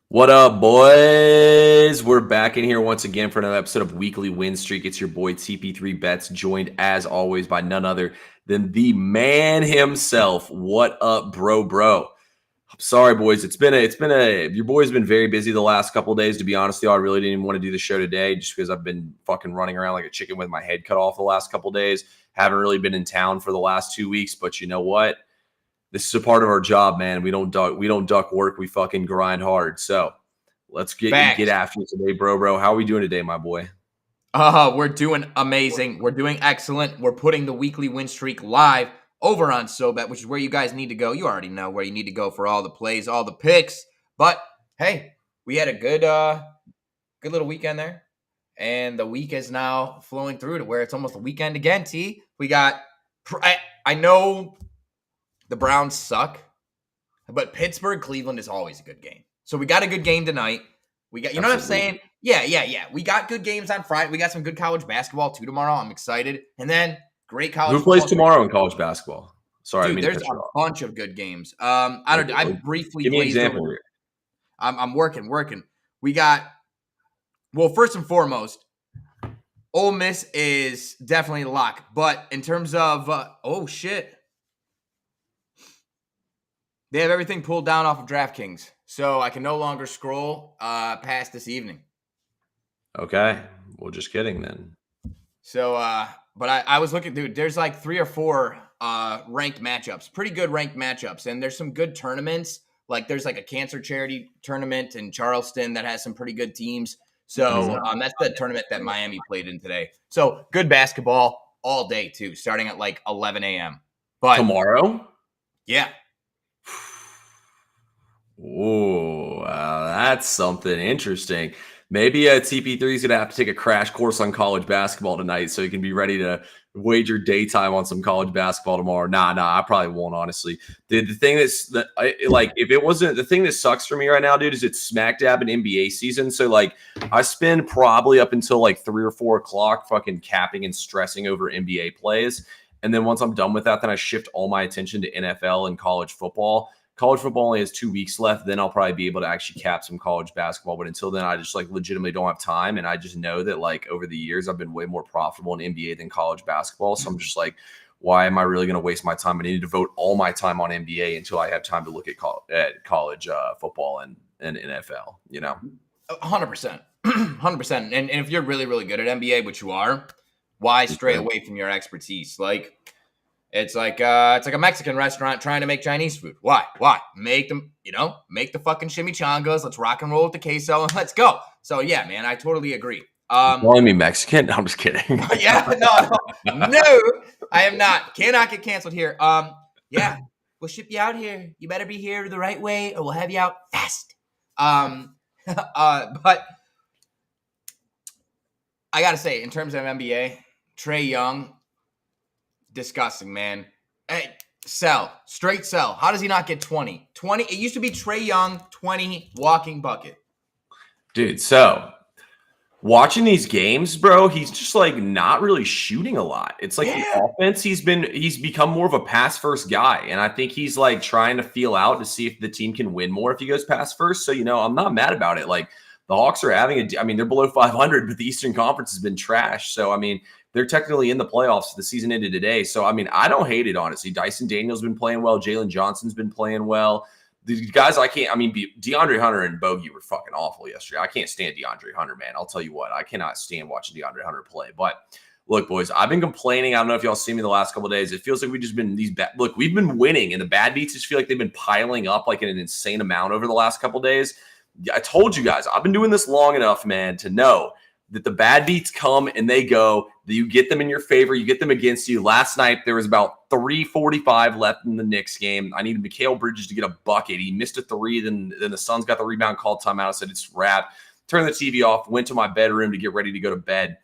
What up, boys? We're back in here once again for another episode of Weekly Win Streak. It's your boy TP3 Bets, joined as always by none other than the man himself. What up, bro? I'm sorry, boys. Your boy's been very busy the last couple of days. To be honest with you, I really didn't even want to do the show today just because I've been fucking running around like a chicken with my head cut off the last couple of days. Haven't really been in town for the last 2 weeks, but you know what? This is a part of our job, man. We don't duck work. We fucking grind hard. So let's get after it today, bro. How are we doing today, my boy? We're doing amazing. We're doing excellent. We're putting the weekly win streak live over on SoBet, which is where you guys need to go. You already know where you need to go for all the plays, all the picks. But hey, we had a good little weekend there, and the week is now flowing through to where it's almost a weekend again. T. We got. I know the Browns suck, but Pittsburgh Cleveland is always a good game. So we got a good game tonight. We got, you know Absolutely. What I'm saying? Yeah. We got good games on Friday. We got some good college basketball too tomorrow. I'm excited. And then great college. Who plays tomorrow in college basketball? Sorry, dude, there's a bunch of good games. I briefly give me an example here. I'm working. We got, well, first and foremost, Ole Miss is definitely a lock. But in terms of they have everything pulled down off of DraftKings. So I can no longer scroll past this evening. Okay. Well, just kidding then. So, but I was looking, dude, there's like 3 or 4 ranked matchups, pretty good ranked matchups. And there's some good tournaments. Like there's like a cancer charity tournament in Charleston that has some pretty good teams. So that's the tournament that Miami played in today. So good basketball all day too, starting at like 11 a.m. But tomorrow? Yeah. Oh, that's something interesting. Maybe TP3 is going to have to take a crash course on college basketball tonight so he can be ready to wager daytime on some college basketball tomorrow. Nah, I probably won't, honestly. The thing if it wasn't the thing that sucks for me right now, dude, is it's smack dab in NBA season. So, like, I spend probably up until like 3 or 4 o'clock fucking capping and stressing over NBA plays. And then once I'm done with that, then I shift all my attention to NFL and college football. College football only has 2 weeks left. Then I'll probably be able to actually cap some college basketball. But until then, I just like legitimately don't have time. And I just know that like over the years, I've been way more profitable in NBA than college basketball. So I'm just like, why am I really going to waste my time? I need to devote all my time on NBA until I have time to look at college football and NFL, you know? 100%. 100%. And if you're really, really good at NBA, which you are, why stray away from your expertise? Like, it's like a Mexican restaurant trying to make Chinese food. Why? Make them, make the fucking chimichangas. Let's rock and roll with the queso and let's go. So yeah, man, I totally agree. Calling me Mexican? No, I'm just kidding. Yeah, no, I am not. Cannot get canceled here. Yeah, we'll ship you out here. You better be here the right way, or we'll have you out fast. But I gotta say, in terms of NBA, Trae Young. Disgusting, man. Hey, straight sell. How does he not get 20? 20. It used to be Trae Young, 20 walking bucket. Dude, so watching these games, bro, he's just like not really shooting a lot. It's like the offense, he's become more of a pass first guy. And I think he's like trying to feel out to see if the team can win more if he goes pass first. So, I'm not mad about it. Like the Hawks are they're below 500, but the Eastern Conference has been trash. So, they're technically in the playoffs. The season ended today. So, I don't hate it, honestly. Dyson Daniels been playing well. Jalen Johnson's been playing well. The guys DeAndre Hunter and Bogey were fucking awful yesterday. I can't stand DeAndre Hunter, man. I'll tell you what. I cannot stand watching DeAndre Hunter play. But look, boys, I've been complaining. I don't know if y'all see me the last couple of days. It feels like we've just been we've been winning, and the bad beats just feel like they've been piling up like in an insane amount over the last couple of days. I told you guys, I've been doing this long enough, man, to know that the bad beats come and they go. You get them in your favor. You get them against you. Last night, there was about 3:45 left in the Knicks game. I needed Mikal Bridges to get a bucket. He missed a 3. Then the Suns got the rebound, called timeout. I said, it's wrap. Turned the TV off, went to my bedroom to get ready to go to bed.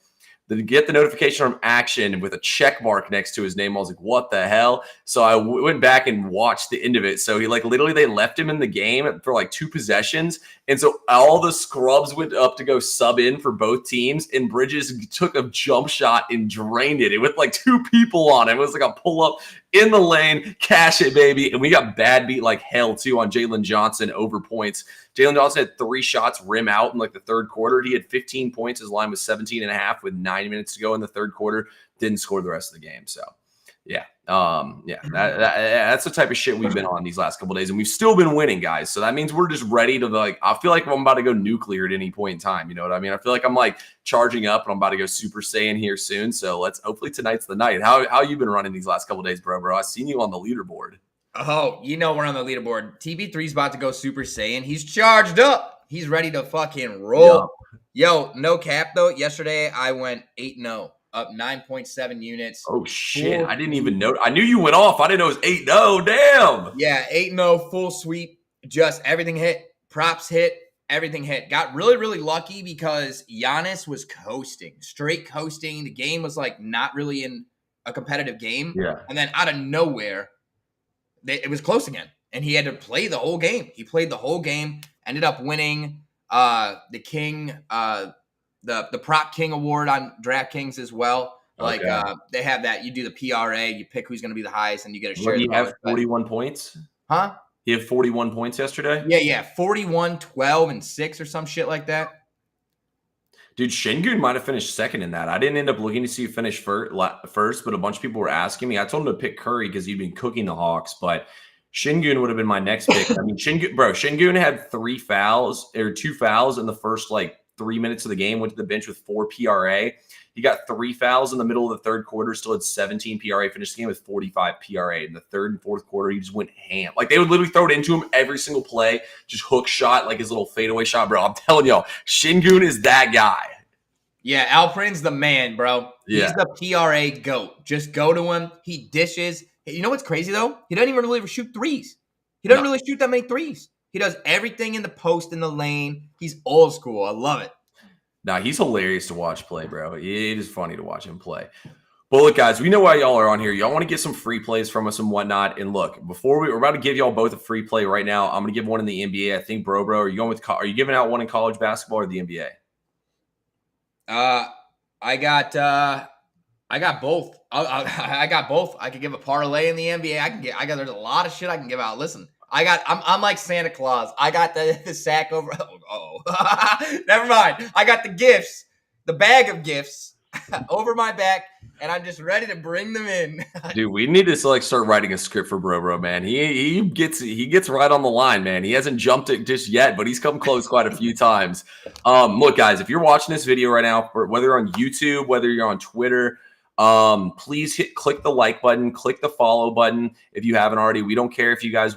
Then get the notification from Action with a check mark next to his name. I was like, what the hell? So I went back and watched the end of it. So he literally they left him in the game for like 2 possessions. And so all the scrubs went up to go sub in for both teams. And Bridges took a jump shot and drained it. It with like 2 people on it. It was like a pull up in the lane, cash it, baby. And we got bad beat like hell, too, on Jalen Johnson over points. Jalen Johnson had 3 shots rim out in like the third quarter. He had 15 points. His line was 17.5 with 9 minutes to go in the third quarter. Didn't score the rest of the game. So, yeah. That's the type of shit we've been on these last couple of days. And we've still been winning, guys. So that means we're just ready to, like, I feel like I'm about to go nuclear at any point in time. You know what I mean? I feel like I'm like charging up and I'm about to go Super Saiyan here soon. So hopefully tonight's the night. How you been running these last couple of days, bro? I've seen you on the leaderboard. Oh, you know we're on the leaderboard. TB3's about to go Super Saiyan. He's charged up. He's ready to fucking roll. Yo, no cap, though. Yesterday, I went 8-0, up 9.7 units. Oh, shit. I didn't even know. I knew you went off. I didn't know it was 8-0. Damn. Yeah, 8-0, full sweep. Just everything hit. Props hit. Everything hit. Got really, really lucky because Giannis was coasting. Straight coasting. The game was, like, not really in a competitive game. Yeah. And then out of nowhere, it was close again, and he had to play the whole game. He played the whole game, ended up winning the king, the Prop King Award on DraftKings as well. Like they have that. You do the PRA, you pick who's going to be the highest, and you get a share. Did he have 41 points? Huh? He had 41 points yesterday? Yeah. 41, 12, and 6 or some shit like that. Dude, Şengün might have finished second in that. I didn't end up looking to see who finished first, but a bunch of people were asking me. I told him to pick Curry because he'd been cooking the Hawks, but Şengün would have been my next pick. I mean, Şengün had 2 fouls in the first, 3 minutes of the game, went to the bench with 4 PRA. He got 3 fouls in the middle of the third quarter, still had 17 PRA, finished the game with 45 PRA. In the third and fourth quarter, he just went ham. Like, they would literally throw it into him every single play, just hook shot, like his little fadeaway shot. Bro, I'm telling y'all, Şengün is that guy. Yeah, Alperen's the man, bro. Yeah. He's the PRA GOAT. Just go to him. He dishes. You know what's crazy, though? He doesn't even really shoot threes. He doesn't really shoot that many threes. He does everything in the post, in the lane. He's old school. I love it. Nah, he's hilarious to watch play, bro. It is funny to watch him play. But look, guys, we know why y'all are on here. Y'all want to get some free plays from us and whatnot. And look, we're about to give y'all both a free play right now. I'm going to give one in the NBA. I think, bro, are you giving out one in college basketball or the NBA? I got both. I got both. I could give a parlay in the NBA. There's a lot of shit I can give out. Listen, I'm like Santa Claus. I got the sack over. Never mind. I got the gifts, the bag of gifts over my back, and I'm just ready to bring them in. Dude, we need to start writing a script for Bro, man. He gets right on the line, man. He hasn't jumped it just yet, but he's come close quite a few times. Look, guys, if you're watching this video right now, whether you're on YouTube, whether you're on Twitter, please click the like button, click the follow button if you haven't already. We don't care if you guys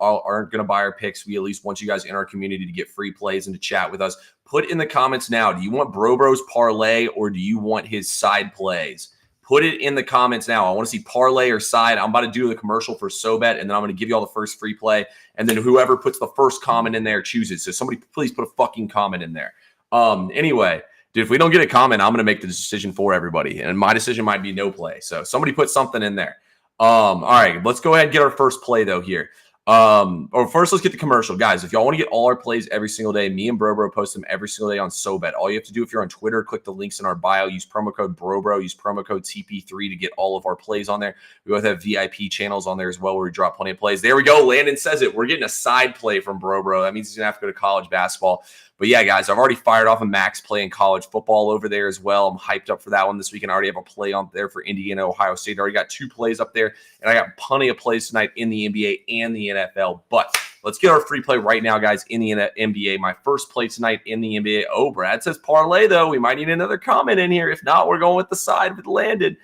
aren't going to buy our picks. We at least want you guys in our community to get free plays and to chat with us. Put in the comments now, do you want Bro's parlay or do you want his side plays? Put it in the comments now. I want to see parlay or side. I'm about to do the commercial for SoBet, and then I'm going to give you all the first free play, and then whoever puts the first comment in there chooses. So somebody please put a fucking comment in there. Anyway, dude, if we don't get a comment, I'm going to make the decision for everybody, and my decision might be no play. So somebody put something in there. All right, let's go ahead and get our first play, though, here. Or first, let's get the commercial. Guys, if y'all want to get all our plays every single day, me and Bro post them every single day on SoBet. All you have to do if you're on Twitter, click the links in our bio, use promo code Bro, use promo code TP3 to get all of our plays on there. We both have VIP channels on there as well where we drop plenty of plays. There we go. Landon says it. We're getting a side play from Bro. That means he's going to have to go to college basketball. But yeah, guys, I've already fired off a max play in college football over there as well. I'm hyped up for that one this weekend. I already have a play on there for Indiana, Ohio State. I already got 2 plays up there, and I got plenty of plays tonight in the NBA and the NFL. But let's get our free play right now, guys, in the NBA. My first play tonight in the NBA. Oh, Brad says parlay, though. We might need another comment in here. If not, we're going with the side with Landon.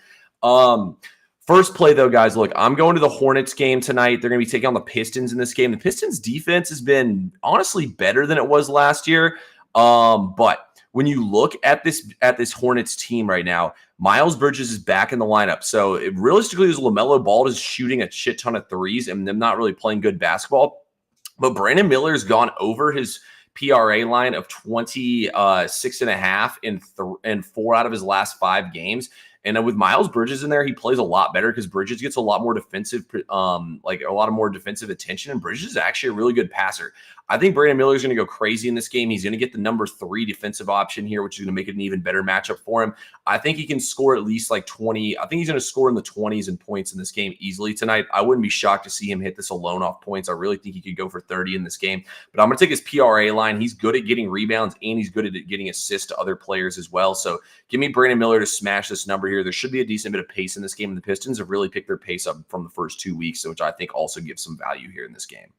First play, though, guys, look, I'm going to the Hornets game tonight. They're going to be taking on the Pistons in this game. The Pistons' defense has been, honestly, better than it was last year. But when you look at this Hornets team right now, Miles Bridges is back in the lineup. So realistically, LaMelo Ball is shooting a shit ton of threes and them not really playing good basketball. But Brandon Miller's gone over his PRA line of 26.5 in 4 out of his last 5 games. And with Miles Bridges in there, he plays a lot better because Bridges gets a lot more defensive, attention. And Bridges is actually a really good passer. I think Brandon Miller is going to go crazy in this game. He's going to get the number 3 defensive option here, which is going to make it an even better matchup for him. I think he can score at least like 20. I think he's going to score in the 20s in points in this game easily tonight. I wouldn't be shocked to see him hit this alone off points. I really think he could go for 30 in this game. But I'm going to take his PRA line. He's good at getting rebounds, and he's good at getting assists to other players as well. So give me Brandon Miller to smash this number here. There should be a decent bit of pace in this game, and the Pistons have really picked their pace up from the first 2 weeks, which I think also gives some value here in this game.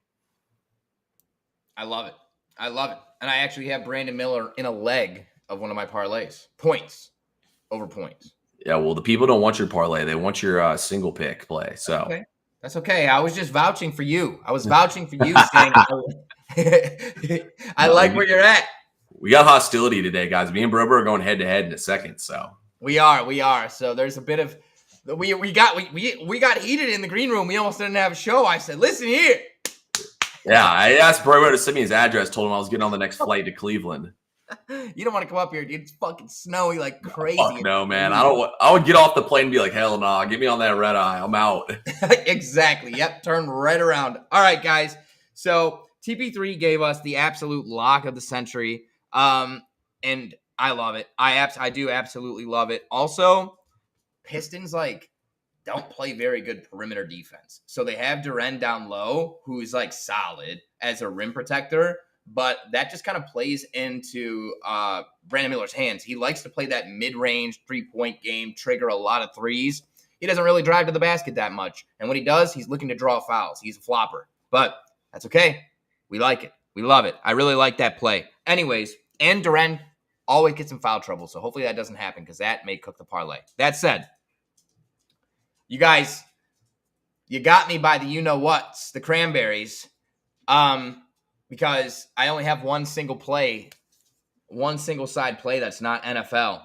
I love it. I love it. And I actually have Brandon Miller in a leg of one of my parlays. Points over points. Yeah, well, the people don't want your parlay. They want your single pick play. So okay. That's okay. I was just vouching for you. I was vouching for you saying I like where you're at. We got hostility today, guys. Me and Brober are going head-to-head in a second. So We are. So there's a bit of we got heated in the green room. We almost didn't have a show. I said, listen here. Yeah, I asked Brober to send me his address, told him I was getting on the next flight to Cleveland. You don't want to come up here, dude. It's fucking snowy like crazy. Fuck no, man. I would get off the plane and be like, hell no, get me on that red eye. I'm out. Exactly. Yep. Turn right around. All right, guys. So TP3 gave us the absolute lock of the century. And I love it. I do absolutely love it. Also, Pistons don't play very good perimeter defense. So they have Duren down low, who's solid as a rim protector, but that just kind of plays into Brandon Miller's hands. He likes to play that mid-range 3-point game, trigger a lot of threes. He doesn't really drive to the basket that much. And when he does, he's looking to draw fouls. He's a flopper. But that's okay. We like it. We love it. I really like that play. Anyways, and Duren always gets in foul trouble, so hopefully that doesn't happen because that may cook the parlay. That said, you guys, you got me by the you-know-whats, the cranberries, because I only have one single side play that's not NFL,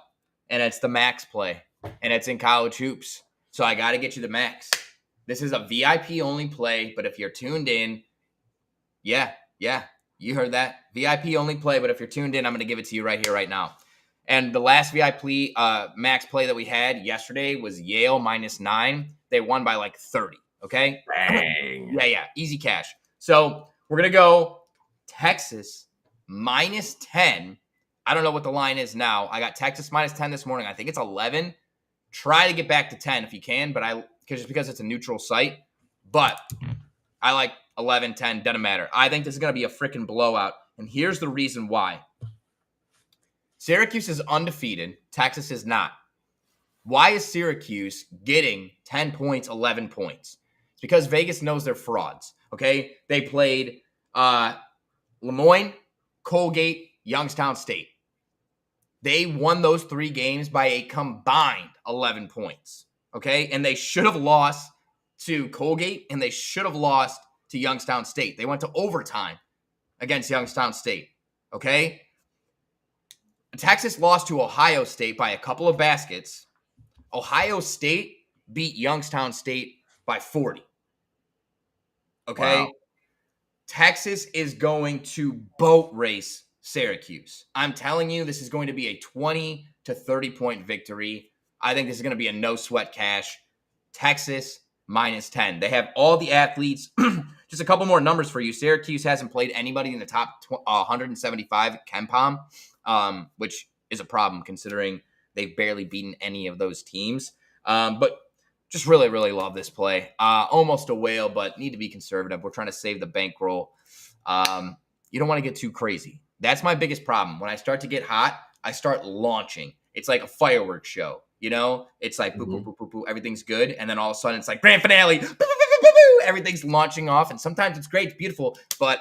and it's the max play, and it's in college hoops. So I got to get you the max. This is a VIP-only play, but if you're tuned in, yeah, you heard that. VIP-only play, but if you're tuned in, I'm going to give it to you right here, right now. And the last VIP max play that we had yesterday was Yale -9. They won by 30, okay? Bang. Yeah, easy cash. So we're going to go Texas -10. I don't know what the line is now. I got Texas -10 this morning. I think it's 11. Try to get back to 10 if you can, but just because it's a neutral site. But I like 11, 10, doesn't matter. I think this is going to be a freaking blowout, and here's the reason why. Syracuse is undefeated. Texas is not. Why is Syracuse getting 10 points, 11 points? It's because Vegas knows they're frauds, okay? They played Lemoyne, Colgate, Youngstown State. They won those 3 games by a combined 11 points, okay? And they should have lost to Colgate, and they should have lost to Youngstown State. They went to overtime against Youngstown State, okay? Texas lost to Ohio State by a couple of baskets. Ohio State beat Youngstown State by 40. Okay? Wow. Texas is going to boat race Syracuse. I'm telling you, this is going to be a 20 to 30-point victory. I think this is going to be a no-sweat cash. Texas -10. They have all the athletes. Just a couple more numbers for you. Syracuse hasn't played anybody in the top 175 at KenPom. Which is a problem considering they've barely beaten any of those teams. But just really, really love this play. Almost a whale, but need to be conservative. We're trying to save the bankroll. You don't want to get too crazy. That's my biggest problem. When I start to get hot, I start launching. It's like a fireworks show, you know? It's like, boop, boop, boop, boop, boop, everything's good. And then all of a sudden, it's like grand finale. Boop, boop, boop, boop, boop, everything's launching off. And sometimes it's great, it's beautiful, but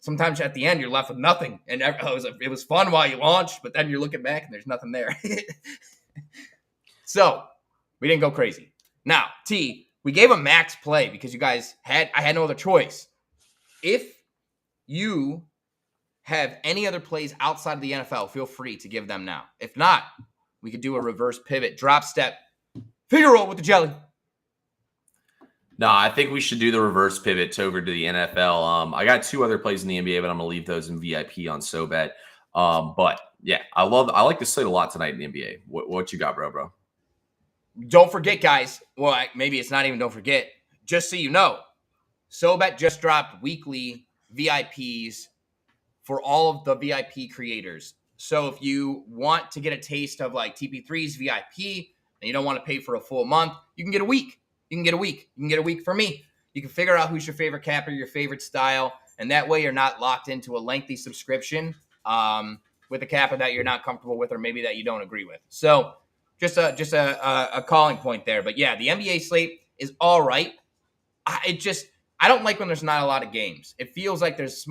sometimes at the end, you're left with nothing. And it was fun while you launched, but then you're looking back and there's nothing there. So we didn't go crazy. Now, T, we gave a max play because I had no other choice. If you have any other plays outside of the NFL, feel free to give them now. If not, we could do a reverse pivot, drop step, figure roll with the jelly. No, I think we should do the reverse pivot over to the NFL. I got 2 other plays in the NBA, but I'm gonna leave those in VIP on SoBet. But yeah, I like this slate a lot tonight in the NBA. What you got, bro? Don't forget, guys. Well, maybe it's not even don't forget. Just so you know, SoBet just dropped weekly VIPs for all of the VIP creators. So if you want to get a taste of like TP3's VIP and you don't want to pay for a full month, you can get a week. You can get a week. You can get a week for me. You can figure out who's your favorite capper, your favorite style, and that way you're not locked into a lengthy subscription with a capper that you're not comfortable with or maybe that you don't agree with. So just a calling point there. But yeah, the NBA slate is all right. I don't like when there's not a lot of games. It feels like there's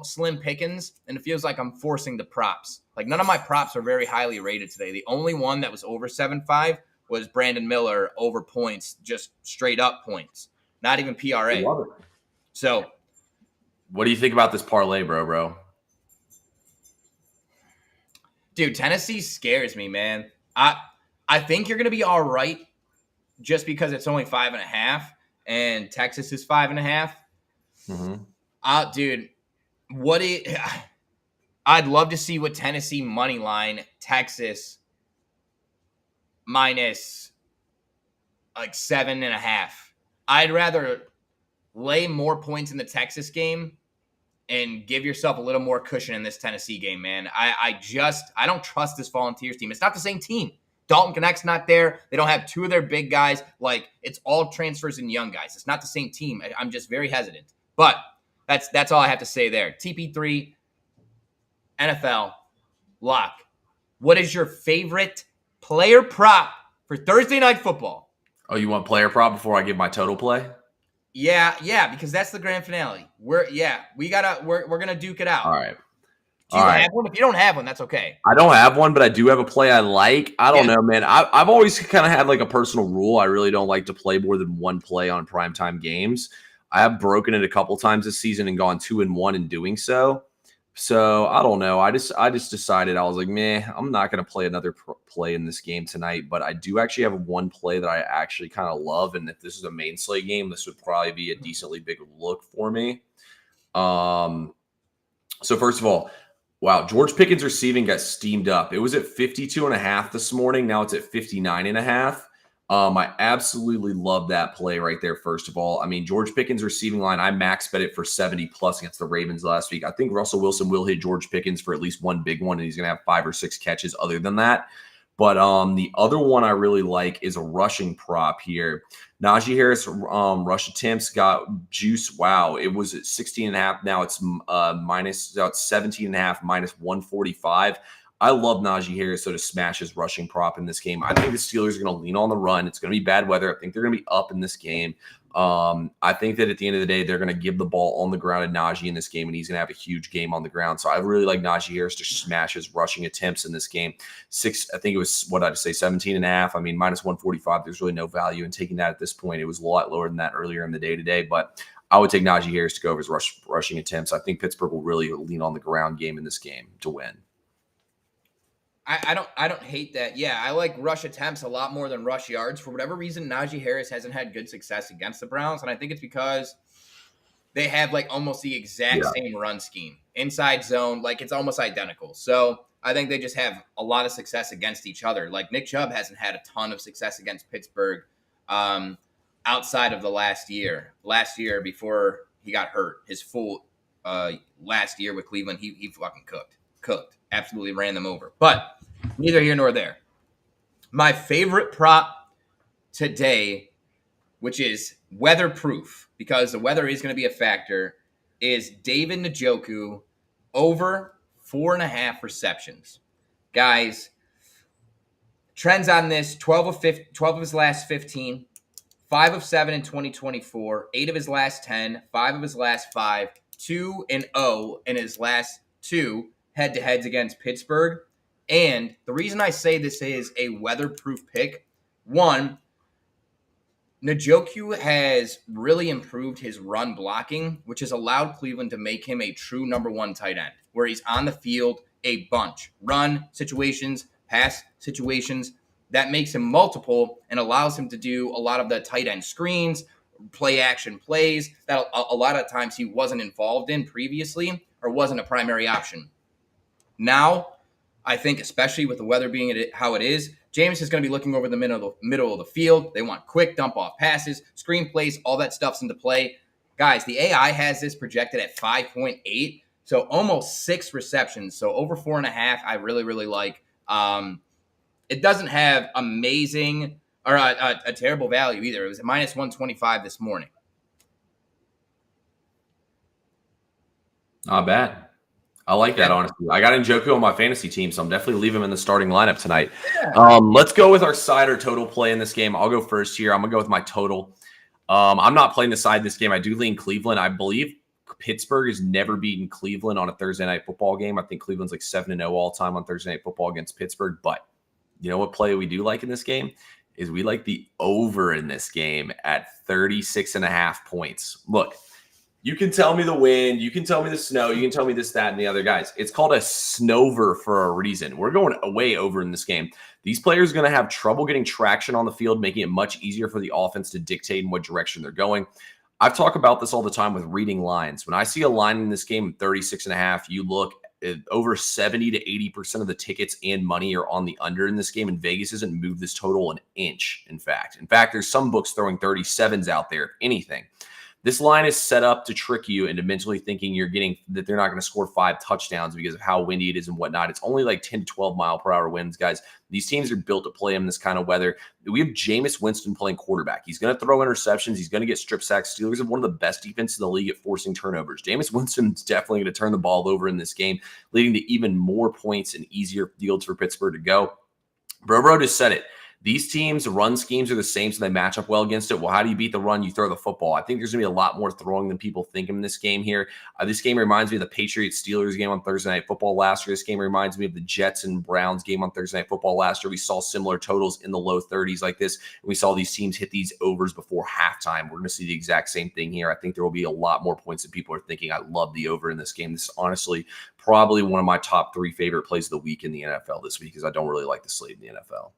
slim pickings, and it feels like I'm forcing the props. Like none of my props are very highly rated today. The only one that was over 7.5 was Brandon Miller over points, just straight up points, not even PRA. Love it. So, what do you think about this parlay, bro? Dude, Tennessee scares me, man. I think you're gonna be all right, just because it's only 5.5. And Texas is 5.5. Mm-hmm. Dude, I'd love to see what Tennessee money line Texas minus like 7.5. I'd rather lay more points in the Texas game and give yourself a little more cushion in this Tennessee game, man. I don't trust this Volunteers team. It's not the same team. Dalton Connect's not there. They don't have two of their big guys. Like, it's all transfers and young guys. It's not the same team. I'm just very hesitant. But that's all I have to say there. TP3, NFL, lock. What is your favorite player prop for Thursday Night Football? Oh, you want player prop before I give my total play? Yeah, because that's the grand finale. We're gonna duke it out. All right. Do you have one? If you don't have one, that's okay. I don't have one, but I do have a play I like. I don't know, man. I've always kind of had like a personal rule. I really don't like to play more than one play on primetime games. I have broken it a couple times this season and gone 2-1 in doing so. So I don't know. I just decided, I was like, meh, I'm not going to play another play in this game tonight. But I do actually have one play that I actually kind of love. And if this is a main slate game, this would probably be a decently big look for me. So first of all, wow, George Pickens receiving got steamed up. It was at 52.5 this morning. Now it's at 59.5. I absolutely love that play right there, first of all. I mean, George Pickens receiving line, I max bet it for 70 plus against the Ravens last week. I think Russell Wilson will hit George Pickens for at least one big one, and he's going to have 5 or 6 catches other than that. But the other one I really like is a rushing prop here. Najee Harris rush attempts got juice. Wow, it was at 16.5. Now it's it's 17.5 minus 145. I love Najee Harris to smash his rushing prop in this game. I think the Steelers are going to lean on the run. It's going to be bad weather. I think they're going to be up in this game. I think that at the end of the day, they're going to give the ball on the ground to Najee in this game, and he's going to have a huge game on the ground. So I really like Najee Harris to smash his rushing attempts in this game. I think it was, 17.5. I mean, minus 145, there's really no value in taking that at this point. It was a lot lower than that earlier in the day today, but I would take Najee Harris to go over his rushing attempts. I think Pittsburgh will really lean on the ground game in this game to win. I don't hate that. Yeah, I like rush attempts a lot more than rush yards. For whatever reason, Najee Harris hasn't had good success against the Browns, and I think it's because they have like almost the exact same run scheme. Inside zone, like it's almost identical. So I think they just have a lot of success against each other. Like Nick Chubb hasn't had a ton of success against Pittsburgh outside of the last year. Last year before he got hurt, his full last year with Cleveland, he fucking cooked. Absolutely ran them over. But neither here nor there. My favorite prop today, which is weatherproof, because the weather is going to be a factor, is David Njoku over 4.5 receptions. Guys, trends on this, 12 of his last 15, 5 of 7 in 2024, 8 of his last 10, 5 of his last 5, 2-0 in his last 2 head-to-heads against Pittsburgh. And the reason I say this is a weatherproof pick, one, Njoku has really improved his run blocking, which has allowed Cleveland to make him a true number 1 tight end, where he's on the field a bunch. Run situations, pass situations. That makes him multiple and allows him to do a lot of the tight end screens, play action plays that a lot of times he wasn't involved in previously or wasn't a primary option. Now, I think, especially with the weather being how it is, James is going to be looking over the middle of the field. They want quick dump-off passes, screen plays, all that stuff's into play. Guys, the AI has this projected at 5.8, so almost 6 receptions. So over 4.5, I really, really like. It doesn't have amazing or a terrible value either. It was a minus 125 this morning. Not bad. I like that, honestly. I got Njoku on my fantasy team, so I'm definitely leaving him in the starting lineup tonight. Yeah. Let's go with our side or total play in this game. I'll go first here. I'm going to go with my total. I'm not playing the side this game. I do lean Cleveland. I believe Pittsburgh has never beaten Cleveland on a Thursday night football game. I think Cleveland's like 7-0 all time on Thursday night football against Pittsburgh. But you know what play we do like in this game is we like the over in this game at 36.5 points. Look, you can tell me the wind, you can tell me the snow, you can tell me this, that, and the other. Guys, it's called a snover for a reason. We're going way over in this game. These players are going to have trouble getting traction on the field, making it much easier for the offense to dictate in what direction they're going. I've talked about this all the time with reading lines. When I see a line in this game, 36.5, you look at over 70 to 80% of the tickets and money are on the under in this game, and Vegas hasn't moved this total an inch, in fact. There's some books throwing 37s out there, if anything. This line is set up to trick you into mentally thinking you're getting that they're not going to score 5 touchdowns because of how windy it is and whatnot. It's only like 10 to 12 mile per hour winds, guys. These teams are built to play in this kind of weather. We have Jameis Winston playing quarterback. He's going to throw interceptions. He's going to get strip sacks. Steelers have one of the best defenses in the league at forcing turnovers. Jameis Winston's definitely going to turn the ball over in this game, leading to even more points and easier fields for Pittsburgh to go. Bro just said it. These teams' run schemes are the same, so they match up well against it. Well, how do you beat the run? You throw the football. I think there's going to be a lot more throwing than people think in this game here. This game reminds me of the Patriots-Steelers game on Thursday Night Football last year. This game reminds me of the Jets and Browns game on Thursday Night Football last year. We saw similar totals in the low 30s like this, and we saw these teams hit these overs before halftime. We're going to see the exact same thing here. I think there will be a lot more points than people are thinking. I love the over in this game. This is honestly probably one of my top 3 favorite plays of the week in the NFL this week because I don't really like the slate in the NFL.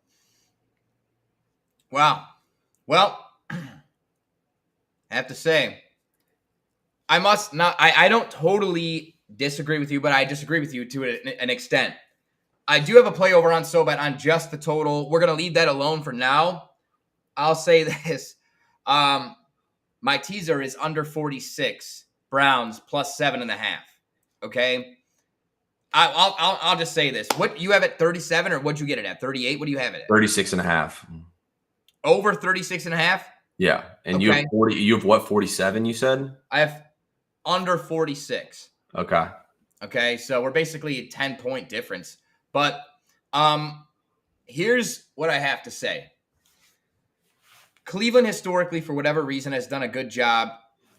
Wow. Well, I have to say, I don't totally disagree with you, but I disagree with you to an extent. I do have a play over on SoBet on just the total. We're going to leave that alone for now. I'll say this. My teaser is under 46, Browns plus 7.5. Okay? I'll just say this. What you have at 37 or what'd you get it at? 38? What do you have it at? 36.5. Over 36.5? Yeah. And okay. you have what, 47 you said? I have under 46. Okay. Okay, so we're basically a 10-point difference. But here's what I have to say. Cleveland historically, for whatever reason, has done a good job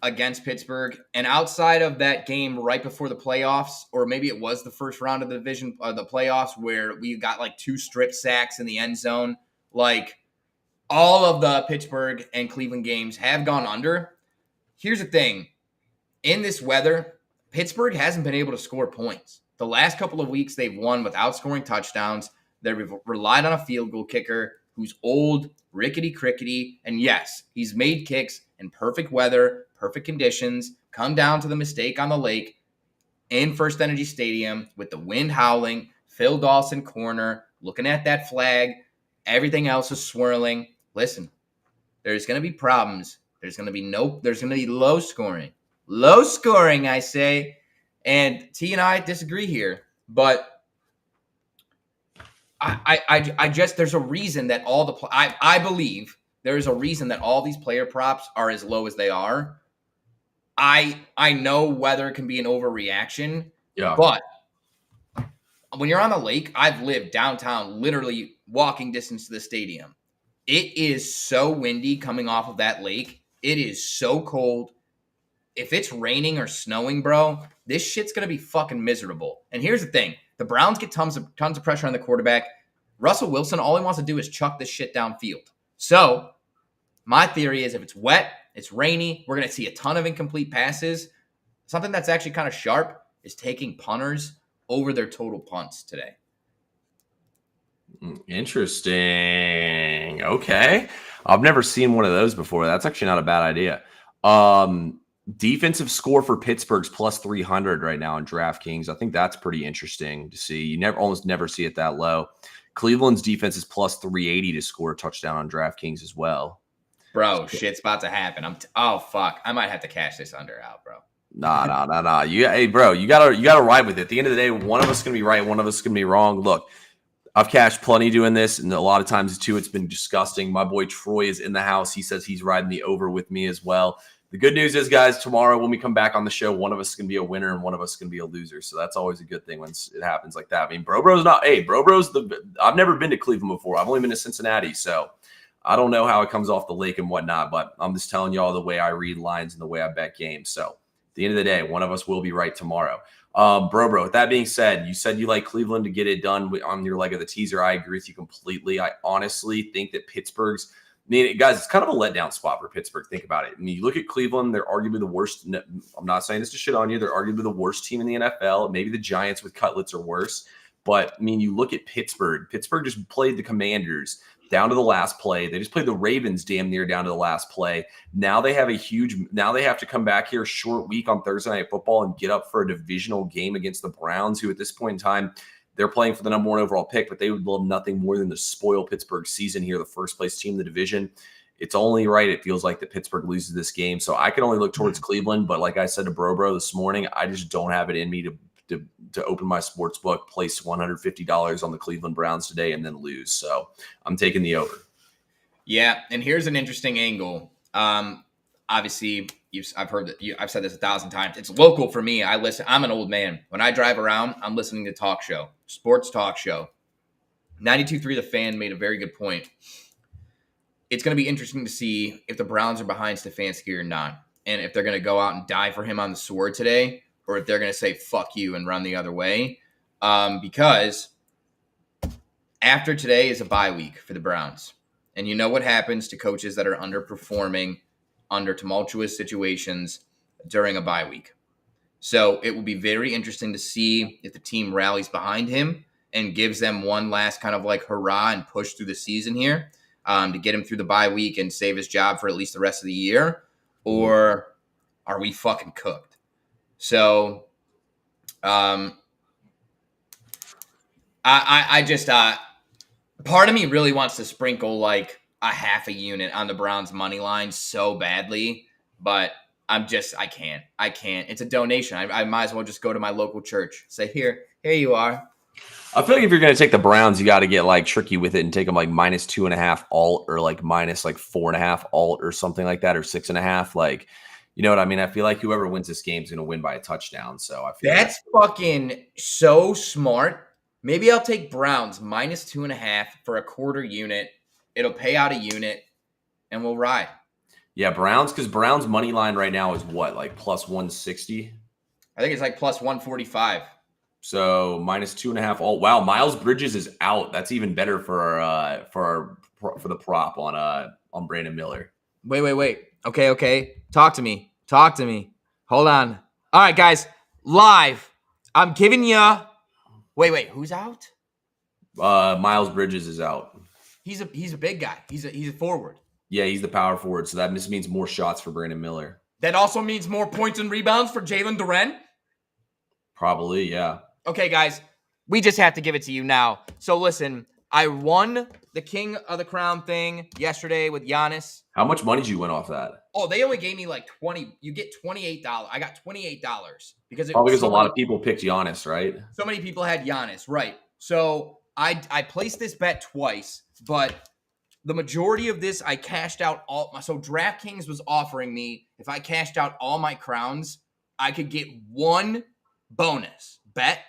against Pittsburgh. And outside of that game right before the playoffs, or maybe it was the first round of the division, the playoffs, where we got like 2 strip sacks in the end zone, like all of the Pittsburgh and Cleveland games have gone under. Here's the thing. In this weather, Pittsburgh hasn't been able to score points. The last couple of weeks, they've won without scoring touchdowns. They've relied on a field goal kicker who's old, rickety-crickety, and yes, he's made kicks in perfect weather, perfect conditions, come down to the mistake on the lake in First Energy Stadium with the wind howling, Phil Dawson corner, looking at that flag, everything else is swirling. Listen, there's going to be problems. There's going to be low scoring. Low scoring, I say. And T and I disagree here, but I just, there's a reason that I believe there's a reason that all these player props are as low as they are. I know weather can be an overreaction, but when you're on the lake, I've lived downtown, literally walking distance to the stadium. It is so windy coming off of that lake. It is so cold. If it's raining or snowing, bro, this shit's going to be fucking miserable. And here's the thing. The Browns get tons of pressure on the quarterback. Russell Wilson, all he wants to do is chuck this shit downfield. So my theory is if it's wet, it's rainy, we're going to see a ton of incomplete passes. Something that's actually kind of sharp is taking punters over their total punts today. Interesting. Okay. I've never seen one of those before. That's actually not a bad idea. Defensive score for Pittsburgh's plus 300 right now in DraftKings. I think that's pretty interesting to see. You almost never see it that low. Cleveland's defense is plus 380 to score a touchdown on DraftKings as well. Bro, shit's about to happen. Oh fuck. I might have to cash this under out, bro. Nah. Hey, bro, you gotta ride with it. At the end of the day, one of us is gonna be right, one of us is gonna be wrong. Look, I've cashed plenty doing this, and a lot of times too, it's been disgusting. My boy Troy is in the house. He says he's riding the over with me as well. The good news is, guys, tomorrow when we come back on the show, one of us is going to be a winner and one of us is going to be a loser. So that's always a good thing when it happens like that. I mean, I've never been to Cleveland before. I've only been to Cincinnati. So I don't know how it comes off the lake and whatnot, but I'm just telling y'all the way I read lines and the way I bet games. So at the end of the day, one of us will be right tomorrow. Bro, with that being said, you said you like Cleveland to get it done on your leg of the teaser. I agree with you completely. I honestly think that Pittsburgh's – I mean, guys, it's kind of a letdown spot for Pittsburgh. Think about it. I mean, you look at Cleveland, they're arguably the worst. I'm not saying this to shit on you. They're arguably the worst team in the NFL. Maybe the Giants with Cutlets are worse. But, I mean, you look at Pittsburgh. Pittsburgh just played the Commanders down to the last play. They just played the Ravens damn near down to the last play. Now they have now they have to come back here short week on Thursday Night Football and get up for a divisional game against the Browns, who at this point in time, they're playing for the number one overall pick, but they would love nothing more than to spoil Pittsburgh's season here, the first place team in the division. It's only right. It feels like that Pittsburgh loses this game. So I can only look towards Cleveland. But like I said to Bro this morning, I just don't have it in me to open my sports book, place $150 on the Cleveland Browns today, and then lose. So I'm taking the over. Yeah, and here's an interesting angle. Obviously, I've heard that I've said this 1,000 times. It's local for me. I'm an old man. When I drive around, I'm listening to talk show, sports talk show. 92.3 The Fan made a very good point. It's going to be interesting to see if the Browns are behind Stefanski or not, and if they're going to go out and die for him on the sword today, or if they're going to say fuck you and run the other way. Because after today is a bye week for the Browns. And you know what happens to coaches that are underperforming under tumultuous situations during a bye week. So it will be very interesting to see if the team rallies behind him and gives them one last kind of like hurrah and push through the season here to get him through the bye week and save his job for at least the rest of the year. Or are we fucking cooked? So I just part of me really wants to sprinkle like a half a unit on the Browns money line so badly, but I can't. It's a donation. I might as well just go to my local church. Say, here you are. I feel like if you're going to take the Browns, you got to get like tricky with it and take them like -2.5 alt or like minus like 4.5 alt or something like that, or 6.5. Like, you know what I mean? I feel like whoever wins this game is going to win by a touchdown. So I feel that's fucking so smart. Maybe I'll take Browns -2.5 for a quarter unit. It'll pay out a unit, and we'll ride. Yeah, Browns, because Browns' money line right now is what, like +160? I think it's like +145. So -2.5. Oh, wow. Miles Bridges is out. That's even better for the prop on Brandon Miller. Wait. Okay. Talk to me. Hold on. All right, guys. Live. I'm giving you. Wait. Who's out? Miles Bridges is out. He's a big guy. He's a forward. Yeah, he's the power forward. So that just means more shots for Brandon Miller. That also means more points and rebounds for Jalen Duren? Probably, yeah. Okay, guys. We just have to give it to you now. So listen, I won the King of the Crown thing yesterday with Giannis. How much money did you win off that? Oh, they only gave me like 20. You get $28. I got $28 because a lot of people picked Giannis, right? So many people had Giannis, right? So I placed this bet twice, but the majority of this I cashed out all. So DraftKings was offering me, if I cashed out all my crowns, I could get one bonus bet,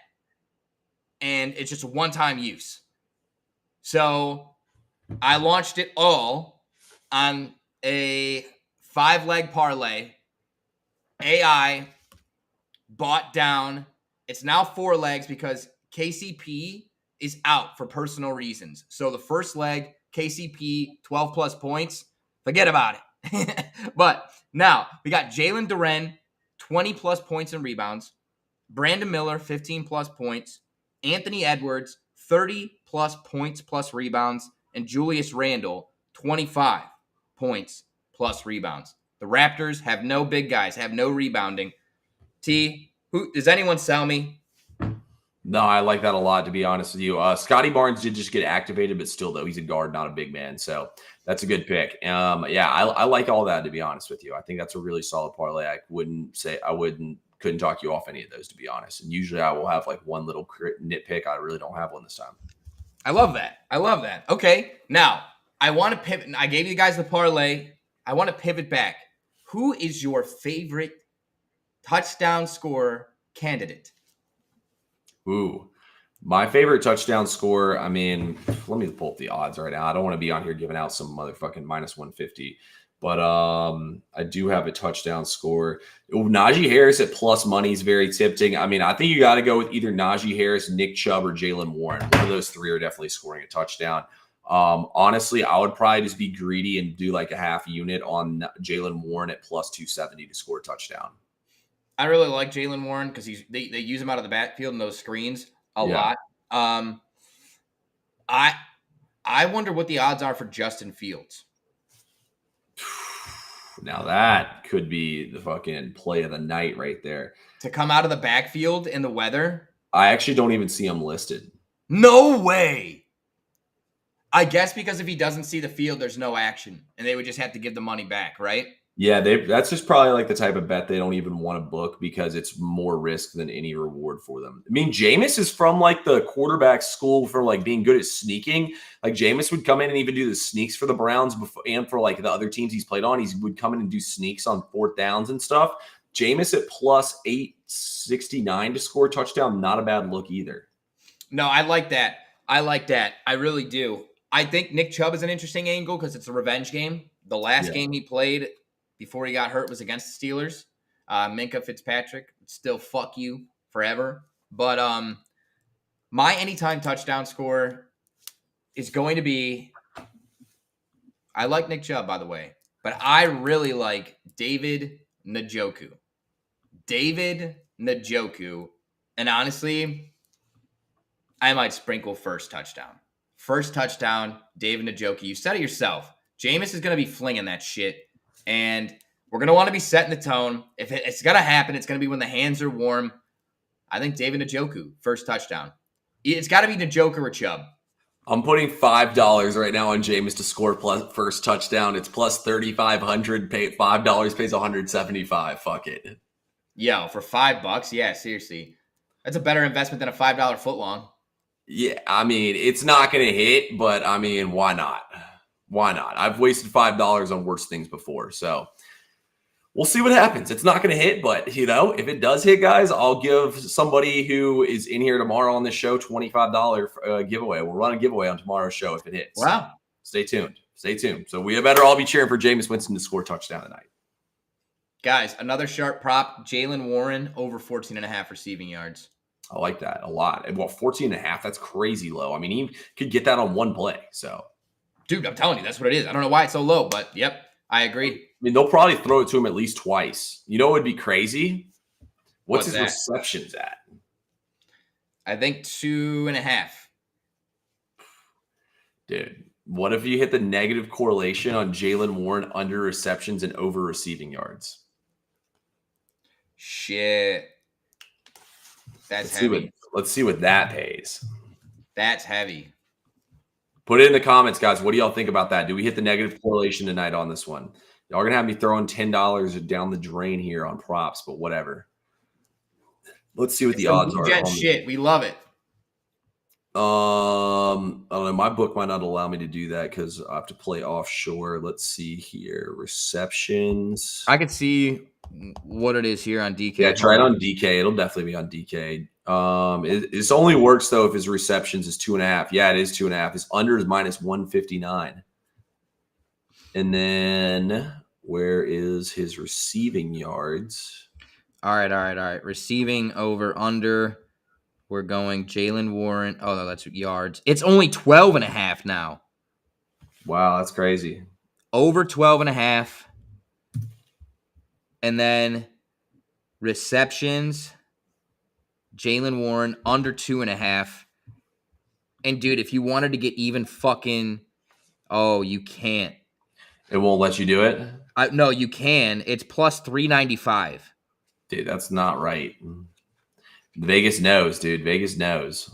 and it's just a one-time use. So I launched it all on a 5-leg parlay. AI bought down. It's now 4 legs because KCP is out for personal reasons. So the first leg, KCP, 12 plus points. Forget about it. But now we got Jalen Duren, 20 plus points and rebounds. Brandon Miller, 15 plus points. Anthony Edwards, 30 plus points plus rebounds. And Julius Randle, 25 points plus rebounds. The Raptors have no big guys, have no rebounding. Who does anyone sell me? No, I like that a lot, to be honest with you. Scotty Barnes did just get activated, but still, though, he's a guard, not a big man. So that's a good pick. Yeah, I like all that, to be honest with you. I think that's a really solid parlay. Couldn't talk you off any of those, to be honest. And usually I will have like one little nitpick. I really don't have one this time. I love that. Okay, now I want to pivot. I gave you guys the parlay. I want to pivot back. Who is your favorite touchdown scorer candidate? Ooh, my favorite touchdown scorer. I mean, let me pull up the odds right now. I don't want to be on here giving out some motherfucking minus 150, but I do have a touchdown score. Najee Harris at plus money is very tempting. I mean, I think you got to go with either Najee Harris, Nick Chubb, or Jalen Warren. One of those three are definitely scoring a touchdown. Honestly, I would probably just be greedy and do like a half unit on Jalen Warren at plus 270 to score a touchdown. I really like Jalen Warren because they use him out of the backfield in those screens a lot. I wonder what the odds are for Justin Fields. Now that could be the fucking play of the night right there. To come out of the backfield in the weather? I actually don't even see him listed. No way. I guess because if he doesn't see the field, there's no action, and they would just have to give the money back, right? Yeah, that's just probably like the type of bet they don't even want to book because it's more risk than any reward for them. I mean, Jameis is from like the quarterback school for like being good at sneaking. Like Jameis would come in and even do the sneaks for the Browns before, and for like the other teams he's played on. He would come in and do sneaks on fourth downs and stuff. Jameis at plus 869 to score a touchdown, not a bad look either. No, I like that. I really do. I think Nick Chubb is an interesting angle because it's a revenge game. The last game he played before he got hurt was against the Steelers. Minka Fitzpatrick, still fuck you forever. But my anytime touchdown scorer is going to be, I like Nick Chubb, by the way, but I really like David Njoku. And honestly, I might sprinkle first touchdown. David Njoku. You said it yourself. Jameis is going to be flinging that shit. And we're going to want to be setting the tone. If it's going to happen, it's going to be when the hands are warm. I think David Njoku, first touchdown. It's got to be Njoku or Chubb. I'm putting $5 right now on Jameis to score plus first touchdown. It's plus 3,500. Pay $5 pays 175. Fuck it. Yo, for $5, yeah, seriously, that's a better investment than a $5 footlong. Yeah, I mean, it's not going to hit, but I mean, why not? Why not? I've wasted $5 on worse things before, so we'll see what happens. It's not going to hit, but if it does hit, guys, I'll give somebody who is in here tomorrow on this show $25 giveaway. We'll run a giveaway on tomorrow's show if it hits. Wow! So stay tuned. So we better all be cheering for Jameis Winston to score a touchdown tonight. Guys, another sharp prop: Jalen Warren over 14.5 receiving yards. I like that a lot. Well, 14.5, that's crazy low. I mean, he could get that on one play. So, dude, I'm telling you, that's what it is. I don't know why it's so low, but yep, I agree. I mean, they'll probably throw it to him at least twice. You know what would be crazy? What's his receptions at? I think 2.5. Dude, what if you hit the negative correlation on Jalen Warren under receptions and over receiving yards? Shit. That's heavy. Let's see what that pays. That's heavy. Put it in the comments, guys. What do y'all think about that? Do we hit the negative correlation tonight on this one? Y'all are going to have me throwing $10 down the drain here on props, but whatever. Let's see what the odds are. Shit. We love it. I don't know. My book might not allow me to do that because I have to play offshore. Let's see here. Receptions. I could see what it is here on DK. Yeah, try it on DK. It'll definitely be on DK. It only works though if his receptions is 2.5. Yeah, it is 2.5. His under is minus 159. And then where is his receiving yards? All right. Receiving over under. We're going Jalen Warren. Oh, no, that's yards. It's only 12.5 now. Wow, that's crazy. Over 12.5. And then receptions, Jalen Warren under 2.5. And dude, if you wanted to get even fucking, you can't. It won't let you do it? No, you can. It's plus 395. Dude, that's not right. If Vegas knows, dude. Vegas knows.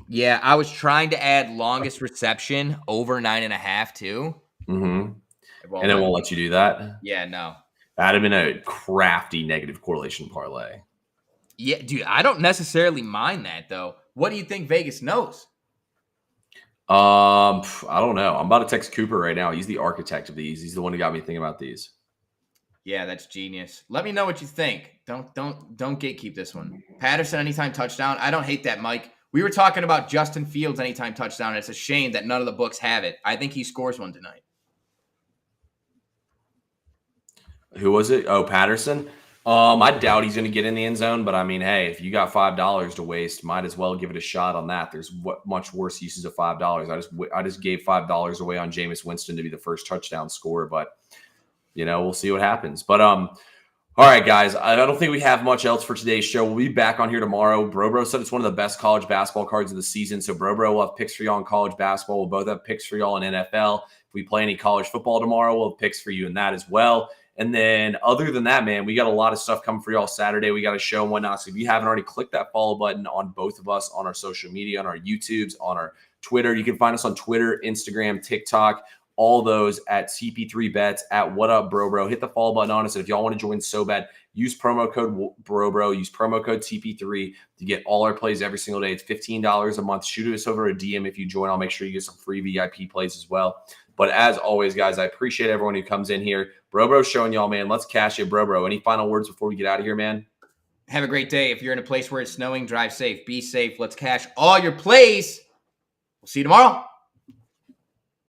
Yeah, I was trying to add longest reception over 9.5 too. Mm-hmm. It won't And it let won't me. let you do that. Yeah, no. That'd have been a crafty negative correlation parlay. Yeah, dude, I don't necessarily mind that though. What do you think Vegas knows? I don't know. I'm about to text Cooper right now. He's the architect of these. He's the one who got me thinking about these. Yeah, that's genius. Let me know what you think. Don't gatekeep this one. Patterson anytime touchdown. I don't hate that, Mike. We were talking about Justin Fields anytime touchdown. And it's a shame that none of the books have it. I think he scores one tonight. Who was it? Oh, Patterson. I doubt he's going to get in the end zone, but I mean, hey, if you got $5 to waste, might as well give it a shot on that. There's much worse uses of $5. I just gave $5 away on Jameis Winston to be the first touchdown scorer, but we'll see what happens. But all right, guys, I don't think we have much else for today's show. We'll be back on here tomorrow. Bro said it's one of the best college basketball cards of the season, so Bro will have picks for y'all in college basketball. We'll both have picks for y'all in NFL. If we play any college football tomorrow, we'll have picks for you in that as well. And then other than that, man, we got a lot of stuff coming for y'all Saturday. We got a show and whatnot. So if you haven't already, click that follow button on both of us on our social media, on our YouTubes, on our Twitter. You can find us on Twitter, Instagram, TikTok, all those at CP3 Bets, at What Up Bro. Hit the follow button on us. And if y'all want to join so bad, use promo code Bro. Use promo code TP3 to get all our plays every single day. It's $15 a month. Shoot us over a DM if you join. I'll make sure you get some free VIP plays as well. But as always, guys, I appreciate everyone who comes in here. Bro's showing y'all, man. Let's cash it, Bro. Any final words before we get out of here, man? Have a great day. If you're in a place where it's snowing, drive safe. Be safe. Let's cash all your plays. We'll see you tomorrow.